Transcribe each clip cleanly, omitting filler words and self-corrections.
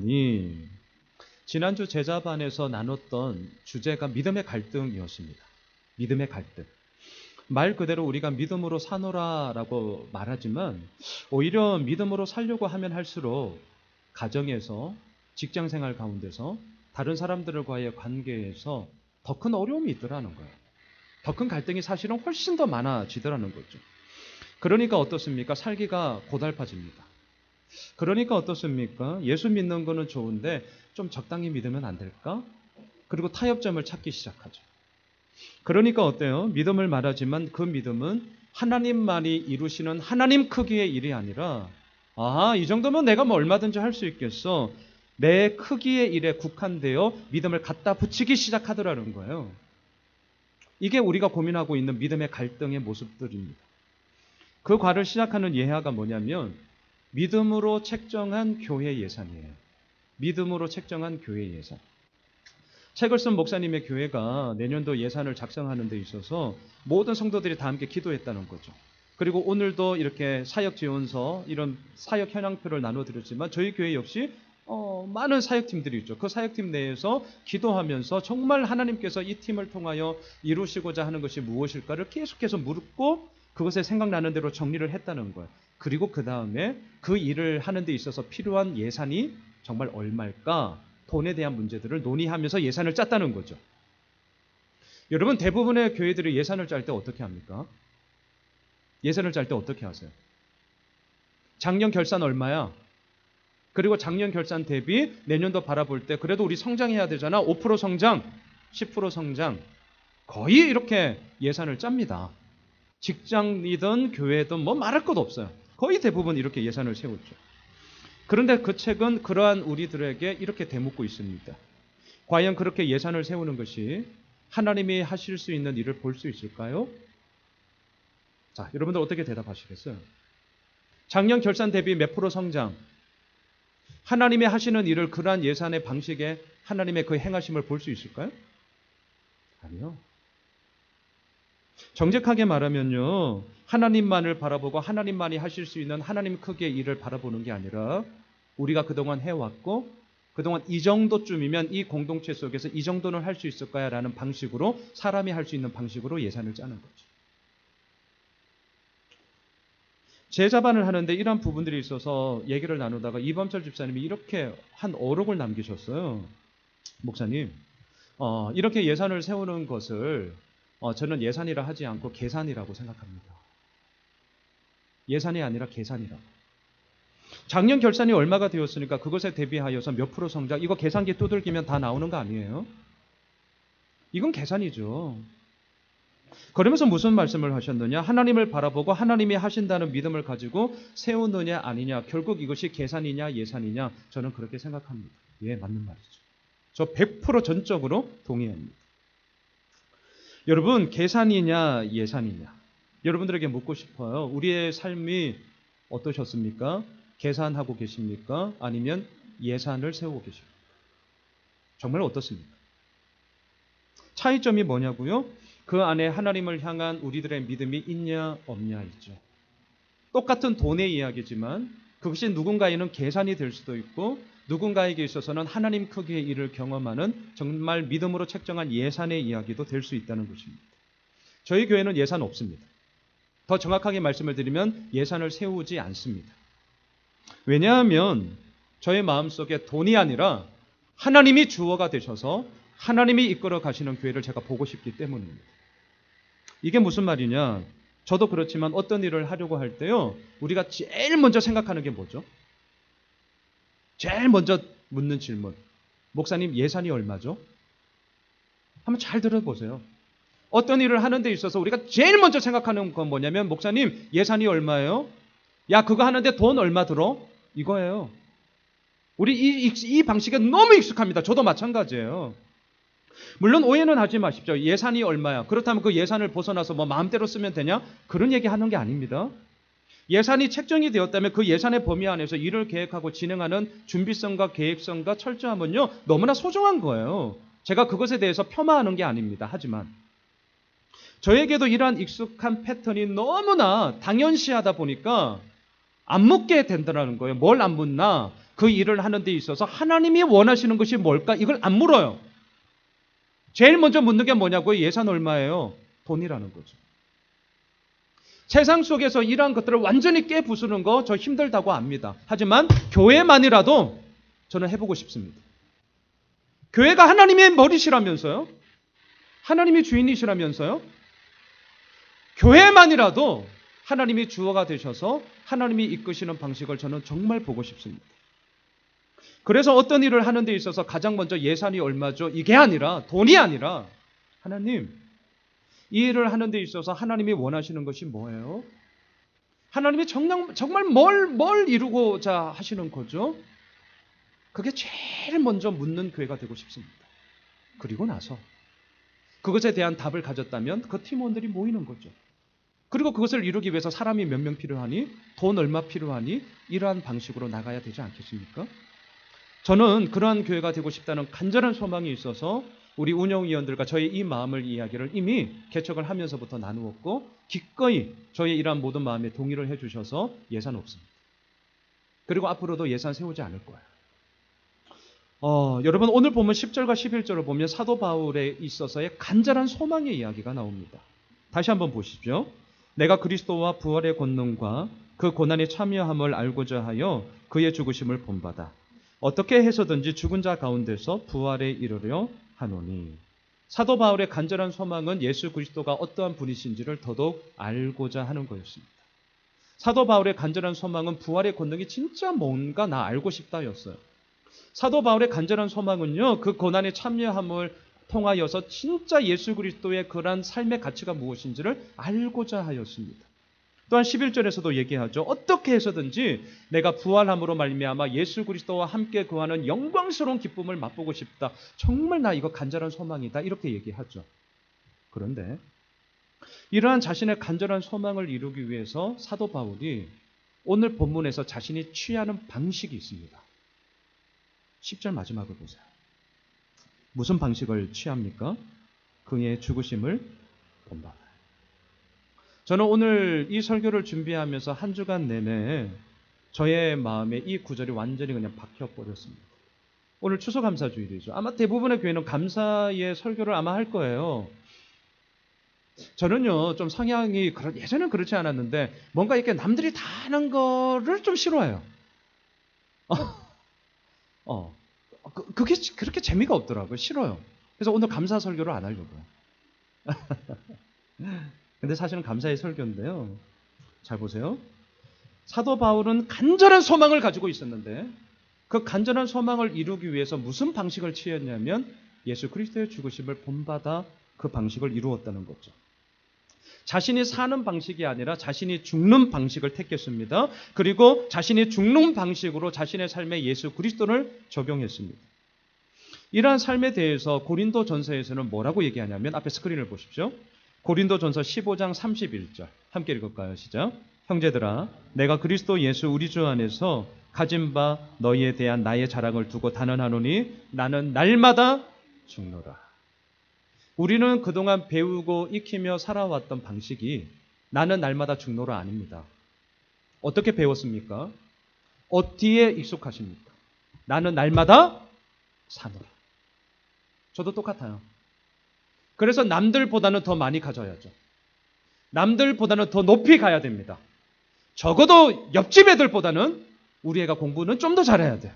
이 지난주 제자반에서 나눴던 주제가 믿음의 갈등이었습니다. 믿음의 갈등. 말 그대로 우리가 믿음으로 사노라라고 말하지만 오히려 믿음으로 살려고 하면 할수록 가정에서, 직장 생활 가운데서, 다른 사람들과의 관계에서 더 큰 어려움이 있더라는 거예요. 더 큰 갈등이 사실은 훨씬 더 많아지더라는 거죠. 그러니까 어떻습니까? 살기가 고달파집니다. 그러니까 어떻습니까? 예수 믿는 거는 좋은데 좀 적당히 믿으면 안 될까? 그리고 타협점을 찾기 시작하죠. 그러니까 어때요? 믿음을 말하지만 그 믿음은 하나님만이 이루시는 하나님 크기의 일이 아니라 이 정도면 내가 뭐 얼마든지 할 수 있겠어. 내 크기의 일에 국한되어 믿음을 갖다 붙이기 시작하더라는 거예요. 이게 우리가 고민하고 있는 믿음의 갈등의 모습들입니다. 그 과를 시작하는 예화가 뭐냐면 믿음으로 책정한 교회 예산이에요. 믿음으로 책정한 교회 예산. 책을 쓴 목사님의 교회가 내년도 예산을 작성하는 데 있어서 모든 성도들이 다 함께 기도했다는 거죠. 그리고 오늘도 이렇게 사역 지원서, 이런 사역 현황표를 나눠드렸지만 저희 교회 역시 많은 사역팀들이 있죠. 그 사역팀 내에서 기도하면서 정말 하나님께서 이 팀을 통하여 이루시고자 하는 것이 무엇일까를 계속해서 묻고 그것에 생각나는 대로 정리를 했다는 거예요. 그리고 그 다음에 그 일을 하는 데 있어서 필요한 예산이 정말 얼마일까? 돈에 대한 문제들을 논의하면서 예산을 짰다는 거죠. 여러분, 대부분의 교회들이 예산을 짤 때 어떻게 합니까? 예산을 짤 때 어떻게 하세요? 작년 결산 얼마야? 그리고 작년 결산 대비 내년도 바라볼 때 그래도 우리 성장해야 되잖아. 5% 성장, 10% 성장. 거의 이렇게 예산을 짭니다. 직장이든 교회든 뭐 말할 것 없어요. 거의 대부분 이렇게 예산을 세우죠. 그런데 그 책은 그러한 우리들에게 이렇게 대묻고 있습니다. 과연 그렇게 예산을 세우는 것이 하나님이 하실 수 있는 일을 볼 수 있을까요? 자, 여러분들 어떻게 대답하시겠어요? 작년 결산 대비 몇 프로 성장? 하나님이 하시는 일을 그러한 예산의 방식에 하나님의 그 행하심을 볼 수 있을까요? 아니요. 정직하게 말하면요, 하나님만을 바라보고 하나님만이 하실 수 있는 하나님 크기의 일을 바라보는 게 아니라 우리가 그동안 해왔고 그동안 이 정도쯤이면 이 공동체 속에서 이 정도는 할 수 있을까요? 라는 방식으로, 사람이 할 수 있는 방식으로 예산을 짜는 거죠. 제자반을 하는데 이런 부분들이 있어서 얘기를 나누다가 이범철 집사님이 이렇게 한 어록을 남기셨어요. 목사님, 이렇게 예산을 세우는 것을 저는 예산이라 하지 않고 계산이라고 생각합니다. 예산이 아니라 계산이라고. 작년 결산이 얼마가 되었으니까 그것에 대비하여서 몇 프로 성장, 이거 계산기 두들기면 다 나오는 거 아니에요? 이건 계산이죠. 그러면서 무슨 말씀을 하셨느냐? 하나님을 바라보고 하나님이 하신다는 믿음을 가지고 세우느냐 아니냐, 결국 이것이 계산이냐 예산이냐, 저는 그렇게 생각합니다. 예, 맞는 말이죠. 저 100% 전적으로 동의합니다. 여러분, 계산이냐 예산이냐, 여러분들에게 묻고 싶어요. 우리의 삶이 어떠셨습니까? 계산하고 계십니까? 아니면 예산을 세우고 계십니까? 정말 어떻습니까? 차이점이 뭐냐고요? 그 안에 하나님을 향한 우리들의 믿음이 있냐 없냐 있죠. 똑같은 돈의 이야기지만 그것이 누군가에는 계산이 될 수도 있고 누군가에게 있어서는 하나님 크기의 일을 경험하는 정말 믿음으로 책정한 예산의 이야기도 될 수 있다는 것입니다. 저희 교회는 예산 없습니다. 더 정확하게 말씀을 드리면 예산을 세우지 않습니다. 왜냐하면 저의 마음속에 돈이 아니라 하나님이 주어가 되셔서 하나님이 이끌어 가시는 교회를 제가 보고 싶기 때문입니다. 이게 무슨 말이냐? 저도 그렇지만 어떤 일을 하려고 할 때요, 우리가 제일 먼저 생각하는 게 뭐죠? 제일 먼저 묻는 질문. 목사님, 예산이 얼마죠? 한번 잘 들어보세요. 어떤 일을 하는 데 있어서 우리가 제일 먼저 생각하는 건 뭐냐면, 목사님, 예산이 얼마예요? 야, 그거 하는데 돈 얼마 들어? 이거예요. 우리 이 방식에 너무 익숙합니다. 저도 마찬가지예요. 물론 오해는 하지 마십시오. 예산이 얼마야? 그렇다면 그 예산을 벗어나서 뭐 마음대로 쓰면 되냐? 그런 얘기 하는 게 아닙니다. 예산이 책정이 되었다면 그 예산의 범위 안에서 일을 계획하고 진행하는 준비성과 계획성과 철저함은요, 너무나 소중한 거예요. 제가 그것에 대해서 폄하하는 게 아닙니다. 하지만 저에게도 이러한 익숙한 패턴이 너무나 당연시하다 보니까 안 묻게 된다는 거예요. 뭘 안 묻나? 그 일을 하는 데 있어서 하나님이 원하시는 것이 뭘까? 이걸 안 물어요. 제일 먼저 묻는 게 뭐냐고요? 예산 얼마예요? 돈이라는 거죠. 세상 속에서 이러한 것들을 완전히 깨부수는 거 저 힘들다고 압니다. 하지만 교회만이라도 저는 해보고 싶습니다. 교회가 하나님의 머리시라면서요? 하나님이 주인이시라면서요? 교회만이라도 하나님이 주어가 되셔서 하나님이 이끄시는 방식을 저는 정말 보고 싶습니다. 그래서 어떤 일을 하는 데 있어서 가장 먼저 예산이 얼마죠? 이게 아니라, 돈이 아니라, 하나님, 이 일을 하는 데 있어서 하나님이 원하시는 것이 뭐예요? 하나님이 정말 뭘 이루고자 하시는 거죠? 그게 제일 먼저 묻는 교회가 되고 싶습니다. 그리고 나서 그것에 대한 답을 가졌다면 그 팀원들이 모이는 거죠. 그리고 그것을 이루기 위해서 사람이 몇 명 필요하니, 돈 얼마 필요하니, 이러한 방식으로 나가야 되지 않겠습니까? 저는 그러한 교회가 되고 싶다는 간절한 소망이 있어서 우리 운영위원들과 저의 이 마음을 이야기를 이미 개척을 하면서부터 나누었고, 기꺼이 저의 이러한 모든 마음에 동의를 해주셔서 예산 없습니다. 그리고 앞으로도 예산 세우지 않을 거예요. 여러분, 오늘 보면 10절과 11절을 보면 사도 바울에 있어서의 간절한 소망의 이야기가 나옵니다. 다시 한번 보시죠. 내가 그리스도와 부활의 권능과 그 고난에 참여함을 알고자 하여 그의 죽으심을 본받아 어떻게 해서든지 죽은 자 가운데서 부활에 이르려 하노니. 사도 바울의 간절한 소망은 예수 그리스도가 어떠한 분이신지를 더더욱 알고자 하는 거였습니다. 사도 바울의 간절한 소망은 부활의 권능이 진짜 뭔가 나 알고 싶다였어요. 사도 바울의 간절한 소망은요, 그 고난에 참여함을 통하여서 진짜 예수 그리스도의 그러한 삶의 가치가 무엇인지를 알고자 하였습니다. 또한 11절에서도 얘기하죠. 어떻게 해서든지 내가 부활함으로 말미암아 예수 그리스도와 함께 거하는 영광스러운 기쁨을 맛보고 싶다. 정말 나 이거 간절한 소망이다. 이렇게 얘기하죠. 그런데 이러한 자신의 간절한 소망을 이루기 위해서 사도 바울이 오늘 본문에서 자신이 취하는 방식이 있습니다. 10절 마지막을 보세요. 무슨 방식을 취합니까? 그의 죽으심을 본받아요. 저는 오늘 이 설교를 준비하면서 한 주간 내내 저의 마음에 이 구절이 완전히 그냥 박혀버렸습니다. 오늘 추수감사주일이죠. 아마 대부분의 교회는 감사의 설교를 아마 할 거예요. 저는요, 좀 성향이 예전엔 그렇지 않았는데 뭔가 이렇게 남들이 다 하는 거를 좀 싫어해요. 그게 그렇게 재미가 없더라고요. 싫어요. 그래서 오늘 감사 설교를 안 하려고요. 근데 사실은 감사의 설교인데요. 잘 보세요. 사도 바울은 간절한 소망을 가지고 있었는데 그 간절한 소망을 이루기 위해서 무슨 방식을 취했냐면 예수 그리스도의 죽으심을 본받아 그 방식을 이루었다는 거죠. 자신이 사는 방식이 아니라 자신이 죽는 방식을 택했습니다. 그리고 자신이 죽는 방식으로 자신의 삶에 예수 그리스도를 적용했습니다. 이러한 삶에 대해서 고린도전서에서는 뭐라고 얘기하냐면 앞에 스크린을 보십시오. 고린도전서 15장 31절 함께 읽을까요? 시작. 형제들아, 내가 그리스도 예수 우리 주 안에서 가진 바 너희에 대한 나의 자랑을 두고 단언하노니 나는 날마다 죽노라. 우리는 그동안 배우고 익히며 살아왔던 방식이 나는 날마다 죽노라 아닙니다. 어떻게 배웠습니까? 어디에 익숙하십니까? 나는 날마다 사노라. 저도 똑같아요. 그래서 남들보다는 더 많이 가져야죠. 남들보다는 더 높이 가야 됩니다. 적어도 옆집 애들보다는 우리 애가 공부는 좀 더 잘해야 돼요.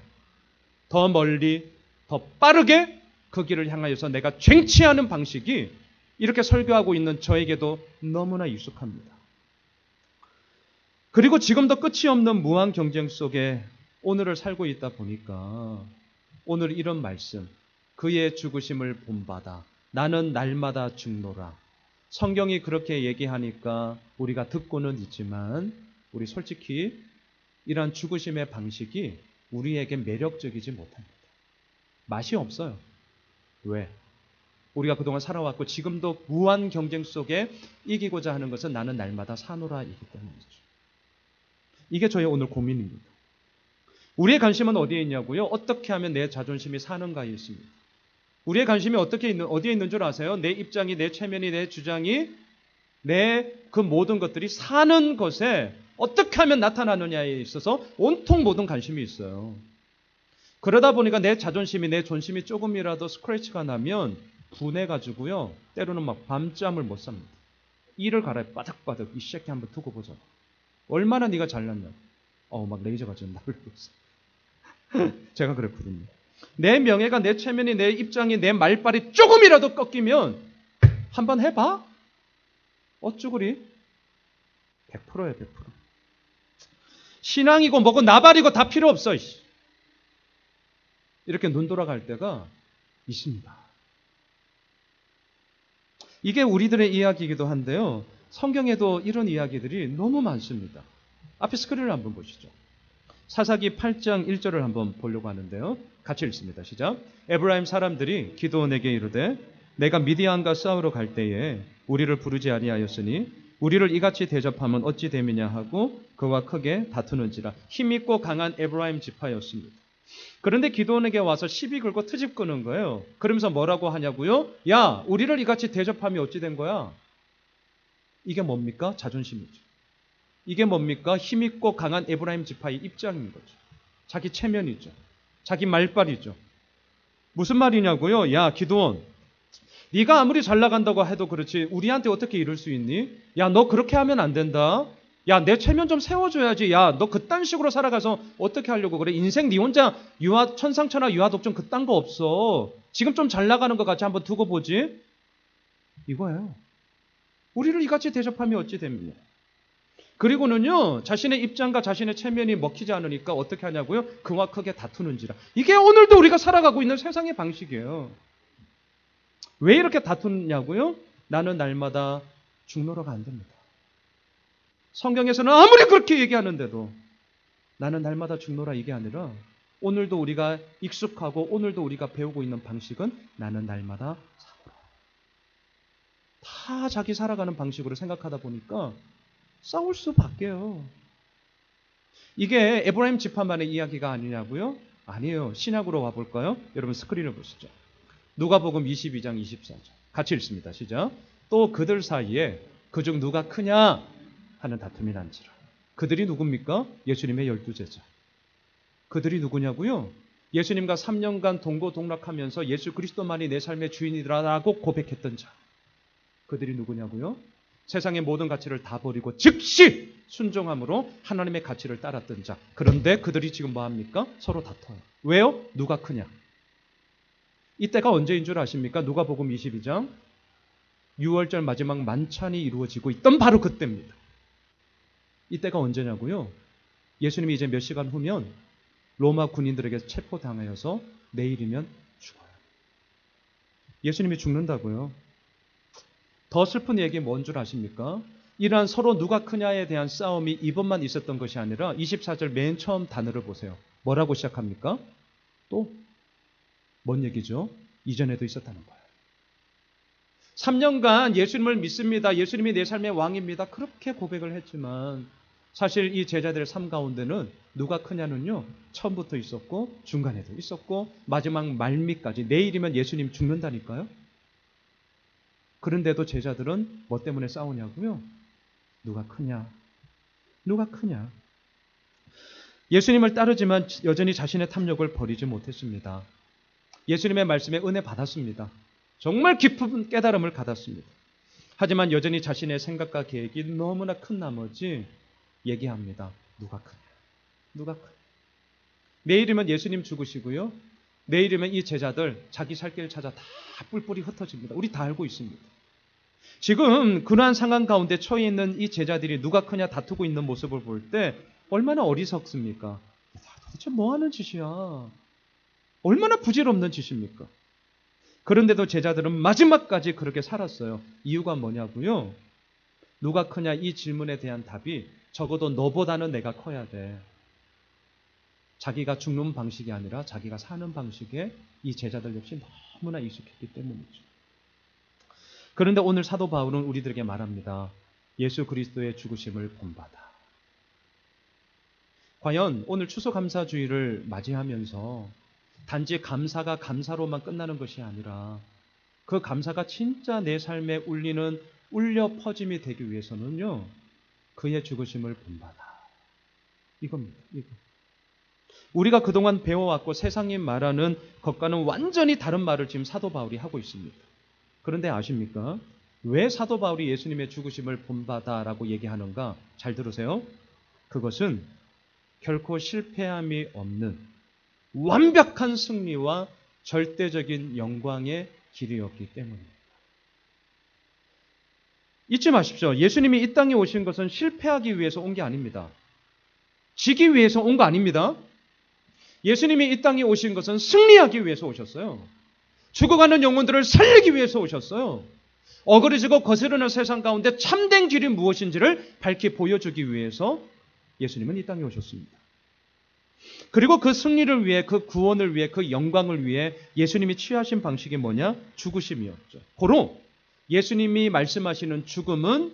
더 멀리, 더 빠르게 그 길을 향하여서 내가 쟁취하는 방식이 이렇게 설교하고 있는 저에게도 너무나 익숙합니다. 그리고 지금도 끝이 없는 무한 경쟁 속에 오늘을 살고 있다 보니까 오늘 이런 말씀, 그의 죽으심을 본받아 나는 날마다 죽노라. 성경이 그렇게 얘기하니까 우리가 듣고는 있지만 우리 솔직히 이러한 죽으심의 방식이 우리에게 매력적이지 못합니다. 맛이 없어요. 왜? 우리가 그동안 살아왔고 지금도 무한 경쟁 속에 이기고자 하는 것은 나는 날마다 사노라이기 때문이죠. 이게 저의 오늘 고민입니다. 우리의 관심은 어디에 있냐고요? 어떻게 하면 내 자존심이 사는가에 있습니다. 우리의 관심이 어디에 있는 줄 아세요? 내 입장이, 내 체면이, 내 주장이, 내 그 모든 것들이 사는 것에 어떻게 하면 나타나느냐에 있어서 온통 모든 관심이 있어요. 그러다 보니까 내 자존심이, 내 존심이 조금이라도 스크래치가 나면 분해가지고요. 때로는 막 밤잠을 못 삽니다. 이를 갈아요. 바닥바닥. 이 새끼 한번 두고 보자. 얼마나 네가 잘났냐. 막 레이저가 지금 나를 있어. 제가 그랬거든요. 내 명예가, 내 체면이, 내 입장이, 내 말발이 조금이라도 꺾이면 한번 해봐. 어쭈구리? 100%예요, 100%. 신앙이고 뭐고 나발이고 다 필요 없어. 이렇게 눈 돌아갈 때가 있습니다. 이게 우리들의 이야기이기도 한데요. 성경에도 이런 이야기들이 너무 많습니다. 앞에 스크린을 한번 보시죠. 사사기 8장 1절을 한번 보려고 하는데요. 같이 읽습니다. 시작. 에브라임 사람들이 기드온에게 이르되 내가 미디안과 싸우러 갈 때에 우리를 부르지 아니하였으니 우리를 이같이 대접하면 어찌 됨이냐 하고 그와 크게 다투는지라. 힘있고 강한 에브라임 지파였습니다. 그런데 기드온에게 와서 시비 걸고 트집 끄는 거예요. 그러면서 뭐라고 하냐고요? 야, 우리를 이같이 대접하면 어찌 된 거야? 이게 뭡니까? 자존심이죠. 이게 뭡니까? 힘있고 강한 에브라임 지파의 입장인 거죠. 자기 체면이죠. 자기 말발이죠. 무슨 말이냐고요? 야, 기드온, 네가 아무리 잘 나간다고 해도 그렇지 우리한테 어떻게 이럴 수 있니? 야, 너 그렇게 하면 안 된다. 야, 내 체면 좀 세워줘야지. 야, 너 그딴 식으로 살아가서 어떻게 하려고 그래? 인생 네 혼자 천상천하 유아독존 그딴 거 없어. 지금 좀 잘 나가는 것 같이 한번 두고 보지. 이거예요. 우리를 이같이 대접하면 어찌 됩니까? 그리고는요, 자신의 입장과 자신의 체면이 먹히지 않으니까 어떻게 하냐고요? 그와 크게 다투는지라. 이게 오늘도 우리가 살아가고 있는 세상의 방식이에요. 왜 이렇게 다투냐고요? 나는 날마다 죽노라가 안 됩니다. 성경에서는 아무리 그렇게 얘기하는데도 나는 날마다 죽노라 이게 아니라 오늘도 우리가 익숙하고 오늘도 우리가 배우고 있는 방식은 나는 날마다 사고라. 다 자기 살아가는 방식으로 생각하다 보니까 싸울 수밖에요. 이게 에브라임 지파만의 이야기가 아니냐고요? 아니에요. 신약으로 와볼까요? 여러분 스크린을 보시죠. 누가복음 22장 24절 같이 읽습니다. 시작. 또 그들 사이에 그중 누가 크냐 하는 다툼이 난지라. 그들이 누굽니까? 예수님의 12제자. 그들이 누구냐고요? 예수님과 3년간 동고동락하면서 예수 그리스도만이 내 삶의 주인이라고 고백했던 자. 그들이 누구냐고요? 세상의 모든 가치를 다 버리고 즉시 순종함으로 하나님의 가치를 따랐던 자. 그런데 그들이 지금 뭐합니까? 서로 다퉈요. 왜요? 누가 크냐? 이때가 언제인 줄 아십니까? 누가복음 22장 6월절 마지막 만찬이 이루어지고 있던 바로 그때입니다. 이때가 언제냐고요? 예수님이 이제 몇 시간 후면 로마 군인들에게 체포당하여서 내일이면 죽어요. 예수님이 죽는다고요. 더 슬픈 얘기 뭔 줄 아십니까? 이러한 서로 누가 크냐에 대한 싸움이 이번만 있었던 것이 아니라 24절 맨 처음 단어를 보세요. 뭐라고 시작합니까? 또 뭔 얘기죠? 이전에도 있었다는 거예요. 3년간 예수님을 믿습니다. 예수님이 내 삶의 왕입니다. 그렇게 고백을 했지만 사실 이 제자들의 삶 가운데는 누가 크냐는요. 처음부터 있었고 중간에도 있었고 마지막 말미까지 내일이면 예수님 죽는다니까요. 그런데도 제자들은 뭐 때문에 싸우냐고요? 누가 크냐? 누가 크냐? 예수님을 따르지만 여전히 자신의 탐욕을 버리지 못했습니다. 예수님의 말씀에 은혜 받았습니다. 정말 깊은 깨달음을 받았습니다. 하지만 여전히 자신의 생각과 계획이 너무나 큰 나머지 얘기합니다. 누가 크냐? 누가 크냐? 내일이면 예수님 죽으시고요. 내일이면 이 제자들 자기 살 길 찾아 다 뿔뿔이 흩어집니다. 우리 다 알고 있습니다. 지금 그러한 상황 가운데 처해 있는 이 제자들이 누가 크냐 다투고 있는 모습을 볼 때 얼마나 어리석습니까? 도대체 뭐 하는 짓이야? 얼마나 부질없는 짓입니까? 그런데도 제자들은 마지막까지 그렇게 살았어요. 이유가 뭐냐고요? 누가 크냐 이 질문에 대한 답이 적어도 너보다는 내가 커야 돼. 자기가 죽는 방식이 아니라 자기가 사는 방식에 이 제자들 역시 너무나 익숙했기 때문이죠. 그런데 오늘 사도 바울은 우리들에게 말합니다. 예수 그리스도의 죽으심을 본받아. 과연 오늘 추수감사주의를 맞이하면서 단지 감사가 감사로만 끝나는 것이 아니라 그 감사가 진짜 내 삶에 울려 퍼짐이 되기 위해서는요. 그의 죽으심을 본받아. 이겁니다. 이거. 우리가 그동안 배워왔고 세상이 말하는 것과는 완전히 다른 말을 지금 사도 바울이 하고 있습니다. 그런데 아십니까? 왜 사도 바울이 예수님의 죽으심을 본받아라고 얘기하는가? 잘 들으세요. 그것은 결코 실패함이 없는 완벽한 승리와 절대적인 영광의 길이었기 때문입니다. 잊지 마십시오. 예수님이 이 땅에 오신 것은 실패하기 위해서 온 게 아닙니다. 지기 위해서 온 거 아닙니다. 예수님이 이 땅에 오신 것은 승리하기 위해서 오셨어요. 죽어가는 영혼들을 살리기 위해서 오셨어요. 어그러지고 거스르는 세상 가운데 참된 길이 무엇인지를 밝히 보여주기 위해서 예수님은 이 땅에 오셨습니다. 그리고 그 승리를 위해, 그 구원을 위해, 그 영광을 위해 예수님이 취하신 방식이 뭐냐? 죽으심이었죠. 고로 예수님이 말씀하시는 죽음은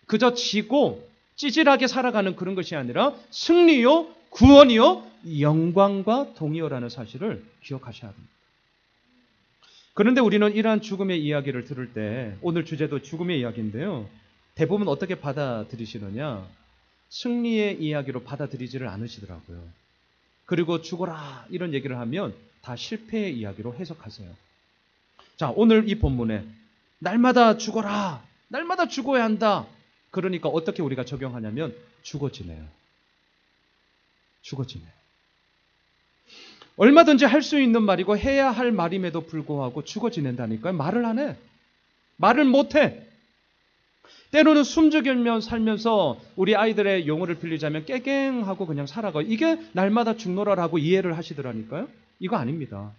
그저 지고 찌질하게 살아가는 그런 것이 아니라 승리요, 구원이요, 영광과 동의어라는 사실을 기억하셔야 합니다. 그런데 우리는 이러한 죽음의 이야기를 들을 때, 오늘 주제도 죽음의 이야기인데요, 대부분 어떻게 받아들이시느냐? 승리의 이야기로 받아들이지를 않으시더라고요. 그리고 죽어라 이런 얘기를 하면 다 실패의 이야기로 해석하세요. 자, 오늘 이 본문에 날마다 죽어라, 날마다 죽어야 한다. 그러니까 어떻게 우리가 적용하냐면 죽어지네요. 죽어지네요. 얼마든지 할 수 있는 말이고 해야 할 말임에도 불구하고 죽어지낸다니까요. 말을 안 해. 말을 못 해. 때로는 숨죽이며 살면서 우리 아이들의 용어를 빌리자면 깨갱하고 그냥 살아가. 이게 날마다 죽노라라고 이해를 하시더라니까요. 이거 아닙니다.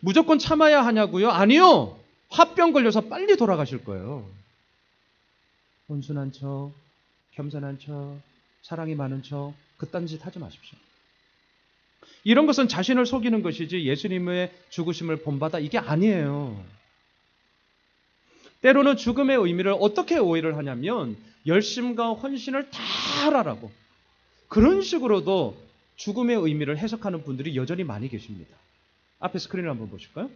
무조건 참아야 하냐고요? 아니요. 화병 걸려서 빨리 돌아가실 거예요. 온순한 척, 겸손한 척, 사랑이 많은 척, 그딴 짓 하지 마십시오. 이런 것은 자신을 속이는 것이지 예수님의 죽으심을 본받아 이게 아니에요. 때로는 죽음의 의미를 어떻게 오해를 하냐면 열심과 헌신을 다 하라고, 그런 식으로도 죽음의 의미를 해석하는 분들이 여전히 많이 계십니다. 앞에 스크린을 한번 보실까요?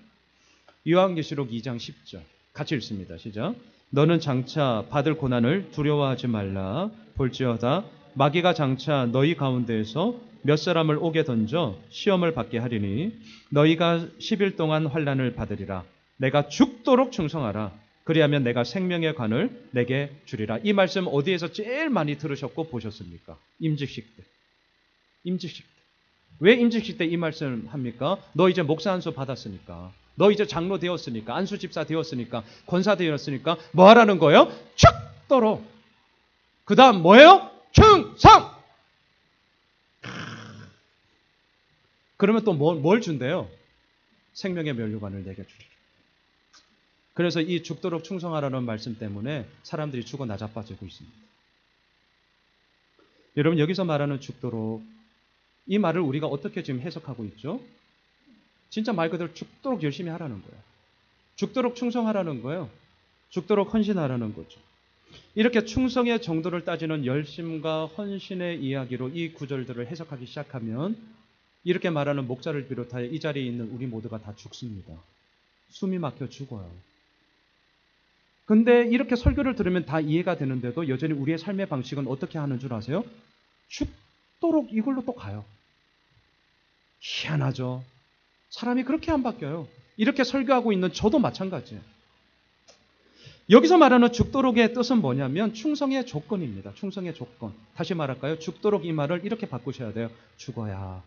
요한계시록 2장 10절 같이 읽습니다. 시작. 너는 장차 받을 고난을 두려워하지 말라. 볼지어다 마귀가 장차 너희 가운데에서 몇 사람을 옥에 던져 시험을 받게 하리니 너희가 10일 동안 환난을 받으리라. 내가 죽도록 충성하라. 그리하면 내가 생명의 관을 내게 주리라. 이 말씀 어디에서 제일 많이 들으셨고 보셨습니까? 임직식 때. 임직식 때. 왜 임직식 때 이 말씀 합니까? 너 이제 목사 안수 받았으니까, 너 이제 장로 되었으니까, 안수 집사 되었으니까, 권사 되었으니까 뭐 하라는 거예요? 죽도록. 그 다음 뭐예요? 충성! 그러면 또 뭘 준대요? 생명의 면류관을 내게 주리라. 그래서 이 죽도록 충성하라는 말씀 때문에 사람들이 죽어 나자빠지고 있습니다. 여러분, 여기서 말하는 죽도록, 이 말을 우리가 어떻게 지금 해석하고 있죠? 진짜 말 그대로 죽도록 열심히 하라는 거예요. 죽도록 충성하라는 거예요. 죽도록 헌신하라는 거죠. 이렇게 충성의 정도를 따지는 열심과 헌신의 이야기로 이 구절들을 해석하기 시작하면 이렇게 말하는 목자를 비롯하여 이 자리에 있는 우리 모두가 다 죽습니다. 숨이 막혀 죽어요. 근데 이렇게 설교를 들으면 다 이해가 되는데도 여전히 우리의 삶의 방식은 어떻게 하는 줄 아세요? 죽도록 이걸로 또 가요. 희한하죠. 사람이 그렇게 안 바뀌어요. 이렇게 설교하고 있는 저도 마찬가지예요. 여기서 말하는 죽도록의 뜻은 뭐냐면 충성의 조건입니다. 충성의 조건. 다시 말할까요? 죽도록 이 말을 이렇게 바꾸셔야 돼요. 죽어야.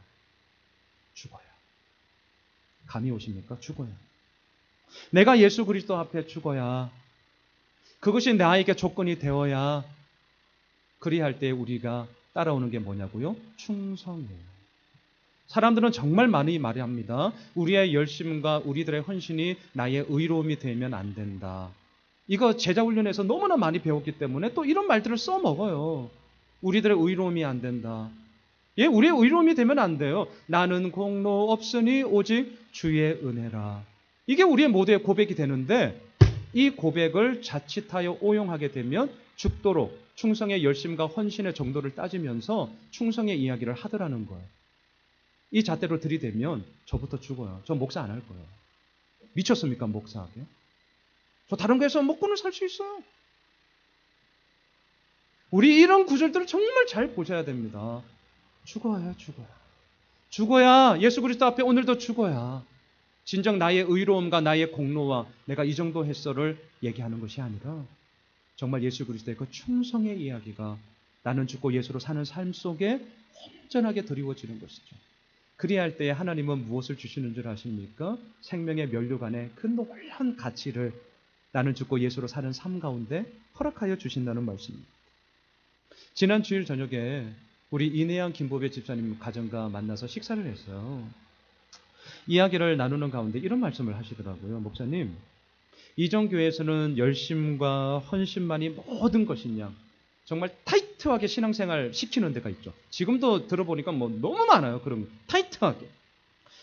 죽어야. 감이 오십니까? 죽어야. 내가 예수 그리스도 앞에 죽어야. 그것이 나에게 조건이 되어야. 그리할 때 우리가 따라오는 게 뭐냐고요? 충성이에요. 사람들은 정말 많이 말합니다. 우리의 열심과 우리들의 헌신이 나의 의로움이 되면 안 된다. 이거 제자훈련에서 너무나 많이 배웠기 때문에 또 이런 말들을 써먹어요. 우리들의 의로움이 안 된다. 예, 우리의 의로움이 되면 안 돼요. 나는 공로 없으니 오직 주의 은혜라. 이게 우리의 모두의 고백이 되는데 이 고백을 자칫하여 오용하게 되면 죽도록 충성의 열심과 헌신의 정도를 따지면서 충성의 이야기를 하더라는 거예요. 이 잣대로 들이대면 저부터 죽어요. 저 목사 안 할 거예요. 미쳤습니까, 목사하게? 저 다른 교회에서 먹고는 살 수 있어요. 우리 이런 구절들을 정말 잘 보셔야 됩니다. 죽어야, 죽어야. 죽어야, 예수 그리스도 앞에 오늘도 죽어야 진정 나의 의로움과 나의 공로와 내가 이 정도 했어를 얘기하는 것이 아니라 정말 예수 그리스도의 그 충성의 이야기가 나는 죽고 예수로 사는 삶 속에 온전하게 드리워지는 것이죠. 그리할 때에 하나님은 무엇을 주시는 줄 아십니까? 생명의 면류관의 그 놀라운 가치를 나는 죽고 예수로 사는 삶 가운데 허락하여 주신다는 말씀입니다. 지난 주일 저녁에 우리 이내양 김보배 집사님 가정과 만나서 식사를 했어요. 이야기를 나누는 가운데 이런 말씀을 하시더라고요. 목사님, 이정교회에서는 열심과 헌신만이 모든 것이냐, 정말 타이트하게 신앙생활 시키는 데가 있죠. 지금도 들어보니까 뭐 너무 많아요. 그런 타이트하게.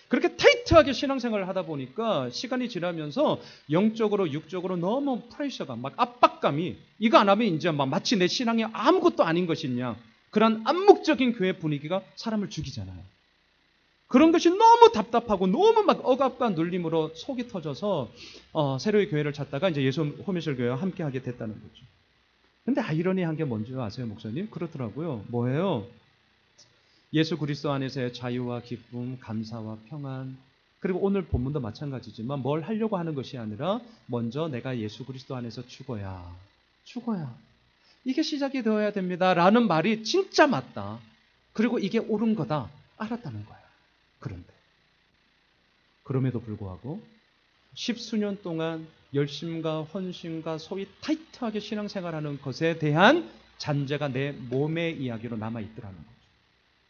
그렇게 타이트하게 신앙생활을 하다 보니까 시간이 지나면서 영적으로 육적으로 너무 프레셔가, 막 압박감이, 이거 안 하면 이제 막 마치 내 신앙이 아무것도 아닌 것이냐, 그런 암묵적인 교회 분위기가 사람을 죽이잖아요. 그런 것이 너무 답답하고 너무 막 억압과 눌림으로 속이 터져서 새로이 교회를 찾다가 이제 예수 호미실 교회와 함께하게 됐다는 거죠. 근데 아이러니한 게 뭔지 아세요, 목사님? 그렇더라고요. 뭐예요? 예수 그리스도 안에서의 자유와 기쁨, 감사와 평안, 그리고 오늘 본문도 마찬가지지만 뭘 하려고 하는 것이 아니라 먼저 내가 예수 그리스도 안에서 죽어야 이게 시작이 되어야 됩니다 라는 말이 진짜 맞다. 그리고 이게 옳은 거다 알았다는 거예요. 그럼에도 불구하고 십수년 동안 열심과 헌신과 소위 타이트하게 신앙생활하는 것에 대한 잔재가 내 몸의 이야기로 남아있더라는 거죠.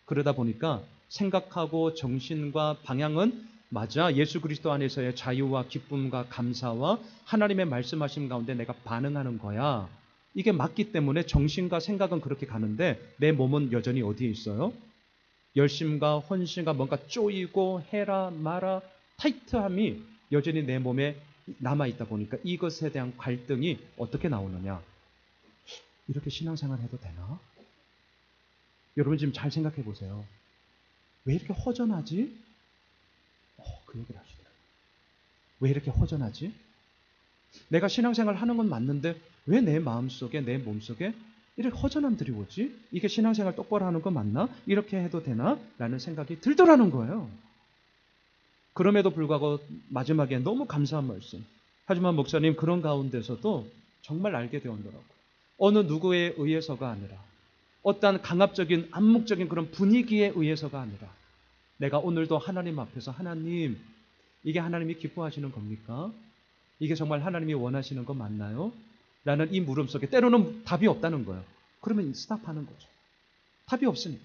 그러다 보니까 생각하고 정신과 방향은 맞아, 예수 그리스도 안에서의 자유와 기쁨과 감사와 하나님의 말씀하심 가운데 내가 반응하는 거야. 이게 맞기 때문에 정신과 생각은 그렇게 가는데 내 몸은 여전히 어디에 있어요? 열심과 헌신과 뭔가 쪼이고 해라 마라 타이트함이 여전히 내 몸에 남아있다 보니까 이것에 대한 갈등이 어떻게 나오느냐. 이렇게 신앙생활 해도 되나? 여러분 지금 잘 생각해 보세요. 왜 이렇게 허전하지? 그 얘기를 하시더라고요. 왜 이렇게 허전하지? 내가 신앙생활 하는 건 맞는데 왜 내 마음속에 내 몸속에 이렇게 허전함들이 오지? 이게 신앙생활 똑바로 하는 거 맞나? 이렇게 해도 되나? 라는 생각이 들더라는 거예요. 그럼에도 불구하고 마지막에 너무 감사한 말씀. 하지만 목사님, 그런 가운데서도 정말 알게 되었더라고요. 어느 누구에 의해서가 아니라 어떠한 강압적인 암묵적인 그런 분위기에 의해서가 아니라 내가 오늘도 하나님 앞에서 하나님, 이게 하나님이 기뻐하시는 겁니까? 이게 정말 하나님이 원하시는 거 맞나요? 라는 이 물음 속에 때로는 답이 없다는 거예요. 그러면 스탑하는 거죠. 답이 없으니까.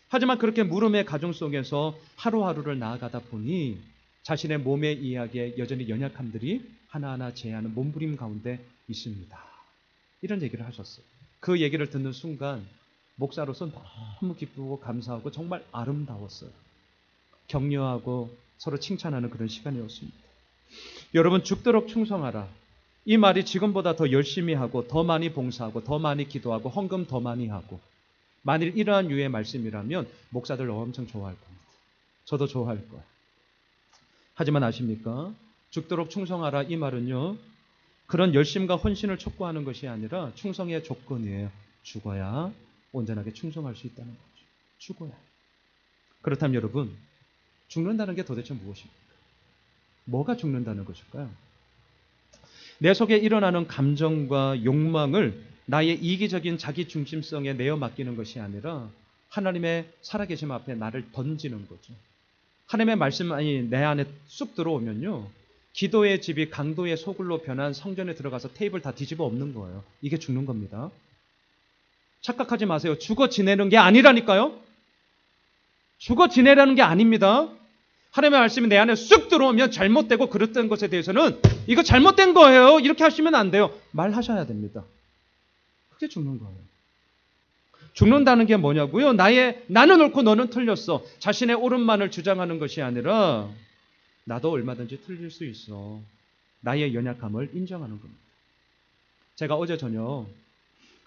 하지만 그렇게 물음의 가정 속에서 하루하루를 나아가다 보니 자신의 몸의 이야기에 여전히 연약함들이 하나하나 제하는 몸부림 가운데 있습니다. 이런 얘기를 하셨어요. 그 얘기를 듣는 순간 목사로서 너무 기쁘고 감사하고 정말 아름다웠어요. 격려하고 서로 칭찬하는 그런 시간이었습니다. 여러분, 죽도록 충성하라. 이 말이 지금보다 더 열심히 하고 더 많이 봉사하고 더 많이 기도하고 헌금 더 많이 하고, 만일 이러한 유의 말씀이라면 목사들 엄청 좋아할 겁니다. 저도 좋아할 거예요. 하지만 아십니까? 죽도록 충성하라 이 말은요, 그런 열심과 헌신을 촉구하는 것이 아니라 충성의 조건이에요. 죽어야 온전하게 충성할 수 있다는 거죠. 죽어야. 그렇다면 여러분, 죽는다는 게 도대체 무엇입니까? 뭐가 죽는다는 것일까요? 내 속에 일어나는 감정과 욕망을 나의 이기적인 자기 중심성에 내어 맡기는 것이 아니라 하나님의 살아계심 앞에 나를 던지는 거죠. 하나님의 말씀이 내 안에 쑥 들어오면요, 기도의 집이 강도의 소굴로 변한 성전에 들어가서 테이블 다 뒤집어 엎는 거예요. 이게 죽는 겁니다. 착각하지 마세요. 죽어 지내는 게 아니라니까요. 죽어 지내라는 게 아닙니다. 하나님의 말씀이 내 안에 쑥 들어오면 잘못되고 그릇된 것에 대해서는 이거 잘못된 거예요, 이렇게 하시면 안 돼요. 말하셔야 됩니다. 그게 죽는 거예요. 죽는다는 게 뭐냐고요? 나는 옳고 너는 틀렸어. 자신의 옳은만을 주장하는 것이 아니라 나도 얼마든지 틀릴 수 있어. 나의 연약함을 인정하는 겁니다. 제가 어제 저녁